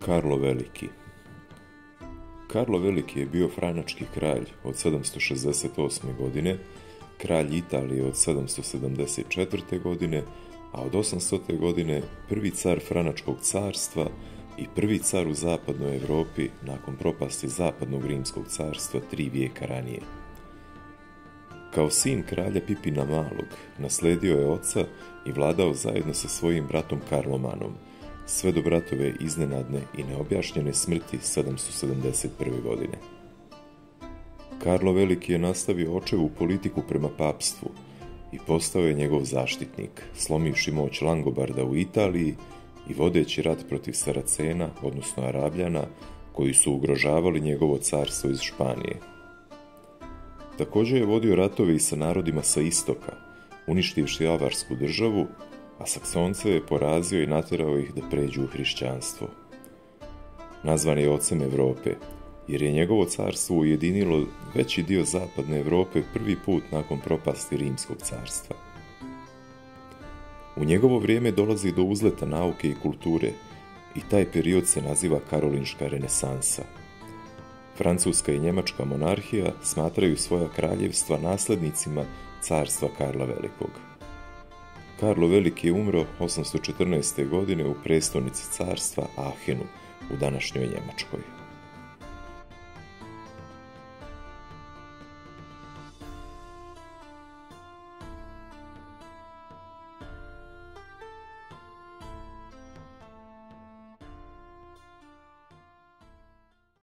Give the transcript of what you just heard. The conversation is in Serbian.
Karlo Veliki. Karlo Veliki je bio franački kralj od 768. godine, kralj Italije od 774. godine, a od 800. godine prvi car Franačkog carstva i prvi car u zapadnoj Evropi nakon propasti zapadnog Rimskog carstva 3 vijeka ranije. Kao sin kralja Pipina Malog nasledio je oca i vladao zajedno sa svojim bratom Karlomanom, sve do bratove iznenadne i neobjašnjene smrti 771. godine. Karlo Veliki je nastavio očevu politiku prema papstvu i postao je njegov zaštitnik, slomivši moć Langobarda u Italiji i vodeći rat protiv Saracena, odnosno Arabljana, koji su ugrožavali njegovo carstvo iz Španije. Također je vodio ratove i sa narodima sa istoka, uništivši Avarsku državu, a Saksonce je porazio i naterao ih da pređu u hrišćanstvo. Nazvan je ocem Evrope, jer je njegovo carstvo ujedinilo veći dio zapadne Evrope prvi put nakon propasti Rimskog carstva. U njegovo vrijeme dolazi do uzleta nauke i kulture i taj period se naziva Karolinška renesansa. Francuska i Njemačka monarhija smatraju svoja kraljevstva naslednicima carstva Karla Velikog. Karlo Veliki je umro 814. godine u prestolnici carstva Ahenu u današnjoj Njemačkoj.